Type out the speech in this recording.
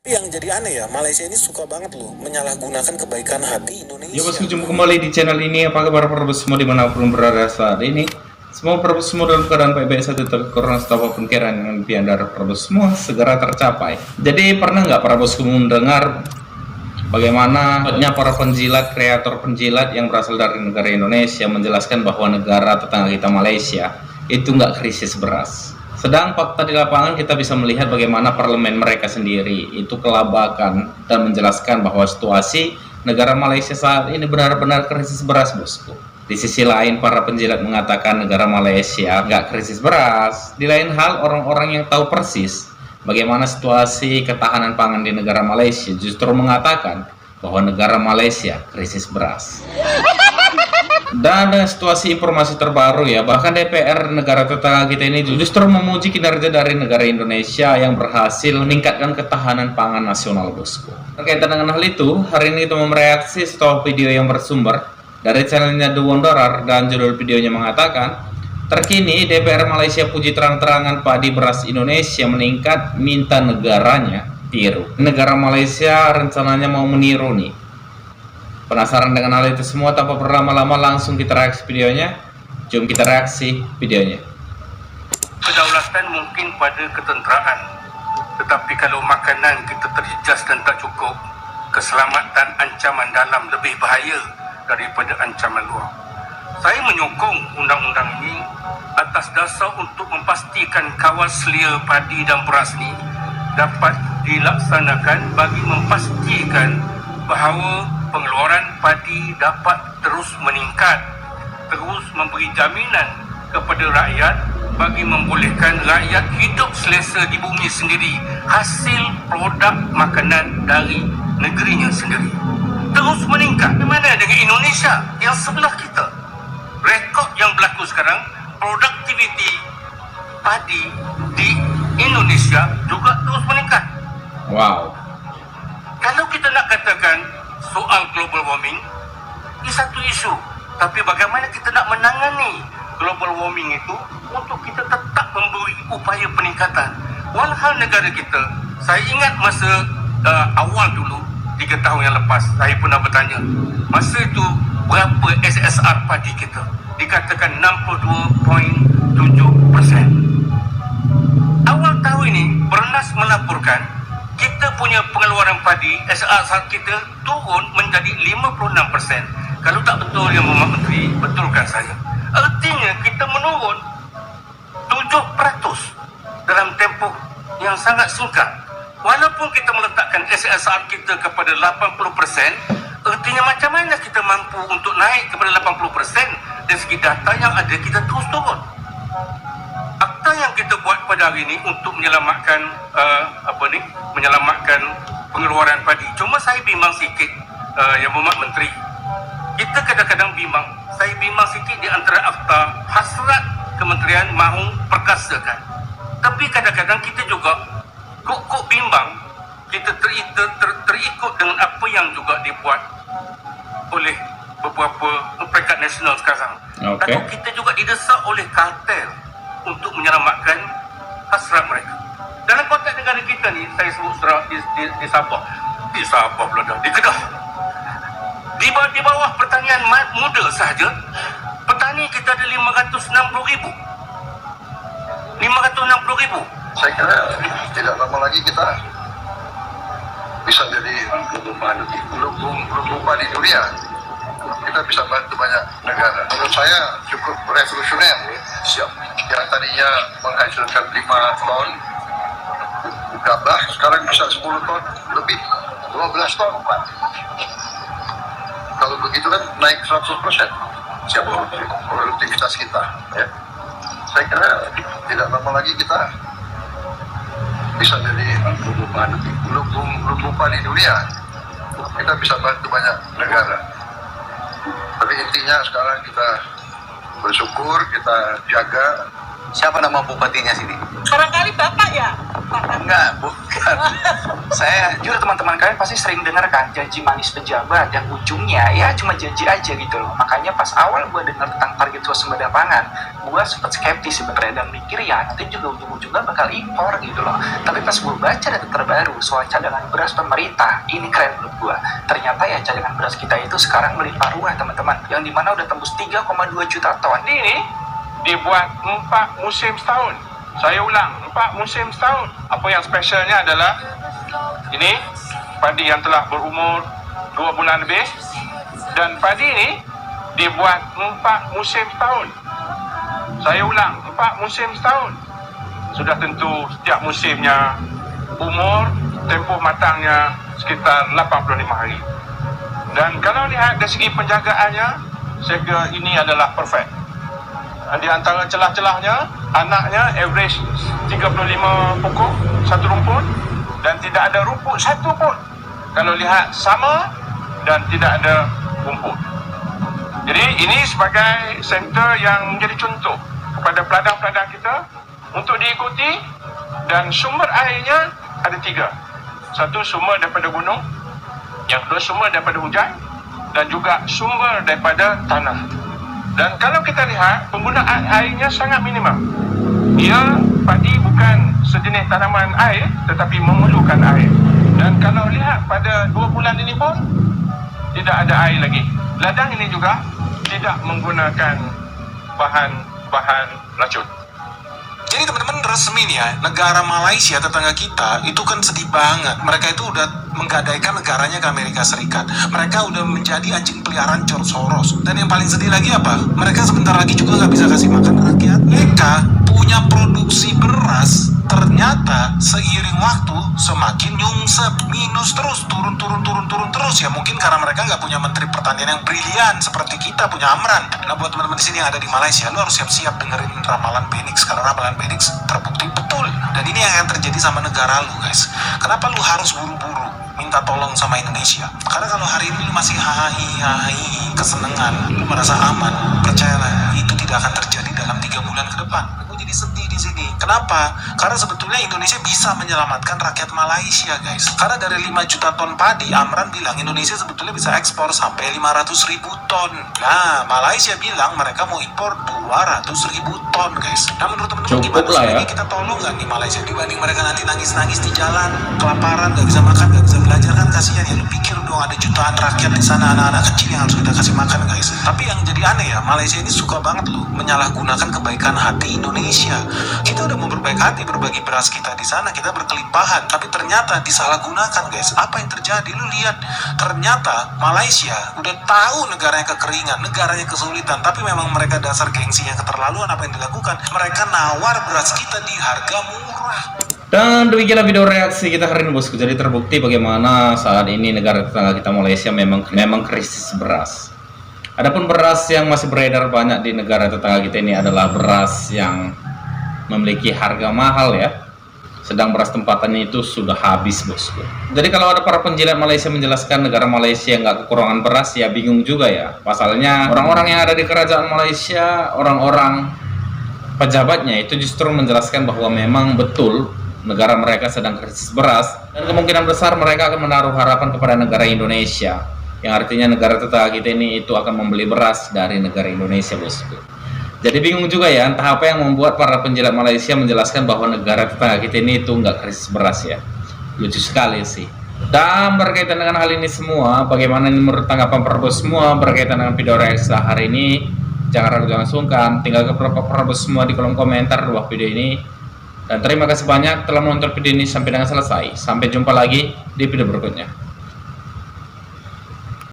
Yang jadi aneh ya, Malaysia ini suka banget loh menyalahgunakan kebaikan hati Indonesia. Ya bosku, jumpa kembali di channel ini. Apa kabar para bos semua dimanapun berada saat ini? Semua para bos semua dalam keadaan baik-baik saja, tapi corona atau apapun kiraan yang impian dari para bos semua segera tercapai. Jadi pernah nggak para bosku mendengar bagaimana para penjilat, kreator penjilat yang berasal dari negara Indonesia menjelaskan bahwa negara tetangga kita Malaysia itu nggak krisis beras. Sedang fakta di lapangan kita bisa melihat bagaimana parlemen mereka sendiri itu kelabakan dan menjelaskan bahwa situasi negara Malaysia saat ini benar-benar krisis beras, bosku. Di sisi lain para penjilat mengatakan negara Malaysia nggak krisis beras. Di lain hal orang-orang yang tahu persis bagaimana situasi ketahanan pangan di negara Malaysia justru mengatakan bahwa negara Malaysia krisis beras. Dan dengan situasi informasi terbaru ya, bahkan DPR negara tetangga kita ini justru memuji kinerja dari negara Indonesia yang berhasil meningkatkan ketahanan pangan nasional, bosku. Terkaitan dengan hal itu, hari ini kita mereaksi setelah video yang bersumber dari channelnya The Wanderer, dan judul videonya mengatakan, terkini DPR Malaysia puji terang-terangan padi beras Indonesia meningkat, minta negaranya tiru. Negara Malaysia rencananya mau meniru nih. Penasaran dengan hal itu semua? Tanpa berlama-lama langsung kita reaksi videonya. Jom kita reaksi videonya. Kedaulatan mungkin pada ketenteraan, tetapi kalau makanan kita terjejas dan tak cukup, keselamatan ancaman dalam lebih bahaya daripada ancaman luar. Saya menyokong undang-undang ini atas dasar untuk memastikan kawal selia padi dan beras ini dapat dilaksanakan bagi memastikan bahawa pengeluaran padi dapat terus meningkat, terus memberi jaminan kepada rakyat bagi membolehkan rakyat hidup selesa di bumi sendiri, hasil produk makanan dari negerinya sendiri terus meningkat. Bagaimana dengan Indonesia yang sebelah kita? Rekod yang berlaku sekarang, produktiviti padi di Indonesia juga terus meningkat. Wow. Kalau kita nak katakan soal global warming, ini satu isu. Tapi bagaimana kita nak menangani global warming itu untuk kita tetap memberi upaya peningkatan. Walhal negara kita, saya ingat masa awal dulu, 3 tahun yang lepas, saya pernah bertanya, masa itu berapa SSR padi kita? Dikatakan 62.7%. Awal tahun ini, Bernas melaporkan kita punya pengeluaran padi SSR kita turun menjadi 56%. Kalau tak betul yang Muhammad Menteri, betulkan saya. Artinya kita menurun 7% dalam tempoh yang sangat singkat. Walaupun kita meletakkan SSR kita kepada 80%, artinya macam mana kita mampu untuk naik kepada 80%? Dari segi data yang ada, kita terus turun. Akta yang kita buat pada hari ini untuk menyelamatkan menyelamatkan pengeluaran padi. Cuma saya bimbang sikit, Yang Muhammad Menteri. Kita kadang-kadang bimbang. Saya bimbang sikit di antara akta hasrat kementerian mahu perkasakan. Tapi kadang-kadang kita juga kok bimbang. Kita terikut dengan apa yang juga dibuat oleh beberapa peringkat nasional sekarang. Okay. Tapi kita juga didesak oleh kartel untuk menyelamatkan hasrat mereka. Dalam konteks negara kita ni, saya sebut di Sabah. Di Sabah pula dah, di Kedah. Di bawah pertanian muda sahaja, petani kita ada 560,000. 560,000. Saya kira tidak lama lagi kita bisa jadi lumbung padi dunia. Kita bisa bantu banyak negara. Menurut saya cukup revolusioner. Siap. Yang tadinya menghasilkan 5 ton gabah, sekarang bisa 10 ton lebih, 12 ton. Kalau begitu kan naik 100%. Siap produktivitas kita. Ya. Saya kira tidak lama lagi kita bisa jadi lumbung padi dunia. Kita bisa bantu banyak negara. Tapi intinya sekarang kita bersyukur, kita jaga. Siapa nama bupatinya sini? Barangkali Bapak ya? Enggak, bukan. Saya juga teman-teman kalian pasti sering dengar kan janji manis pejabat dan ujungnya ya cuma janji aja gitu loh. Makanya pas awal gue dengar tentang target swasembada pangan, gue sempet skeptis sebenarnya dan mikir ya nanti juga ujung-ujungnya bakal impor gitu loh. Tapi pas gue baca data terbaru soal cadangan beras pemerintah, ini keren menurut gue. Ternyata ya cadangan beras kita itu sekarang melimpah ruah teman-teman, yang dimana udah tembus 3,2 juta ton. Ini dibuat 4 musim setahun. Saya ulang, 4 musim setahun. Apa yang spesialnya adalah ini padi yang telah berumur 2 bulan lebih, dan padi ini dibuat 4 musim setahun. Saya ulang, 4 musim setahun. Sudah tentu setiap musimnya umur tempoh matangnya sekitar 85 hari. Dan kalau lihat dari segi penjagaannya, saya kira ini adalah perfect. Di antara celah-celahnya, anaknya average 35 pokok satu rumput, dan tidak ada rumput satu pun. Kalau lihat sama dan tidak ada rumput. Jadi ini sebagai center yang menjadi contoh kepada peladang-peladang kita untuk diikuti, dan sumber airnya ada 3. Satu sumber daripada gunung, yang kedua sumber daripada hujan, dan juga sumber daripada tanah. Dan kalau kita lihat, penggunaan airnya sangat minimum. Ia padi bukan sejenis tanaman air, tetapi memerlukan air. Dan kalau lihat pada 2 bulan ini pun tidak ada air lagi. Ladang ini juga tidak menggunakan bahan racun. Jadi teman-teman, resmi nih ya, negara Malaysia tetangga kita itu kan sedih banget. Mereka itu udah menggadaikan negaranya ke Amerika Serikat. Mereka udah menjadi anjing peliharaan George Soros. Dan yang paling sedih lagi apa? Mereka sebentar lagi juga nggak bisa kasih makan rakyat. Mereka punya produksi beras, ternyata seiring waktu semakin nyungsep, minus terus, turun terus ya. Mungkin karena mereka nggak punya menteri pertanian yang brilian seperti kita punya Amran. Nah, buat teman-teman di sini yang ada di Malaysia, lu harus siap-siap dengerin ramalan Benix, karena ramalan Benix terbukti betul. Dan ini yang akan terjadi sama negara lu, guys. Kenapa lu harus buru-buru minta tolong sama Indonesia? Karena kalau hari ini lu masih hahi kesenangan, lu merasa aman, percayalah itu tidak akan terjadi dalam 3 bulan ke depan. Gue jadi sedih di sini. Kenapa? Karena sebetulnya Indonesia bisa menyelamatkan rakyat Malaysia, guys. Karena dari 5 juta ton padi, Amran bilang Indonesia sebetulnya bisa ekspor sampai 500.000 ton. Nah, Malaysia bilang mereka mau impor 200.000 ton, guys. Nah, menurut teman-teman gimana lah sih? ya. Kita tolong nggak nih Malaysia dibanding mereka nanti nangis-nangis di jalan, kelaparan, nggak bisa makan, nggak bisa belajar, kan kasihan ya. Lu pikir dong, ada jutaan rakyat di sana, anak-anak kecil yang harus kita kasih makan, guys. Tapi yang jadi aneh ya, Malaysia ini suka banget loh menyalahgunakan kebaikan hati Indonesia. Kita udah mau berbaik hati, berbagi beras kita di sana, kita berkelimpahan, tapi ternyata disalahgunakan, guys. Apa yang terjadi? Lu lihat, ternyata Malaysia udah tahu negaranya kekeringan, negaranya kesulitan, tapi memang mereka dasar gengsinya keterlaluan. Apa yang dilakukan? Mereka nawar beras kita di harga murah. Dan demikianlah video reaksi kita hari ini, bosku. Jadi terbukti bagaimana saat ini negara tetangga kita Malaysia memang krisis beras. Adapun beras yang masih beredar banyak di negara tetangga kita ini adalah beras yang memiliki harga mahal ya. Sedang beras tempatannya itu sudah habis, bosku. Jadi kalau ada para penjilat Malaysia menjelaskan negara Malaysia nggak kekurangan beras, ya bingung juga ya. Pasalnya orang-orang yang ada di kerajaan Malaysia, orang-orang pejabatnya itu justru menjelaskan bahwa memang betul negara mereka sedang krisis beras, dan kemungkinan besar mereka akan menaruh harapan kepada negara Indonesia, yang artinya negara tetangga kita ini itu akan membeli beras dari negara Indonesia, bosku. Jadi bingung juga ya, entah apa yang membuat para penjilat Malaysia menjelaskan bahwa negara tetangga kita ini itu nggak krisis beras ya. Lucu sekali sih. Dan berkaitan dengan hal ini semua, bagaimana ini menurut tanggapan Prabowo semua berkaitan dengan video reaksi hari ini? Jangan ragu, jangan sungkan, tinggal ke Prabowo semua di kolom komentar di bawah video ini. Dan terima kasih banyak telah menonton video ini sampai dengan selesai. Sampai jumpa lagi di video berikutnya.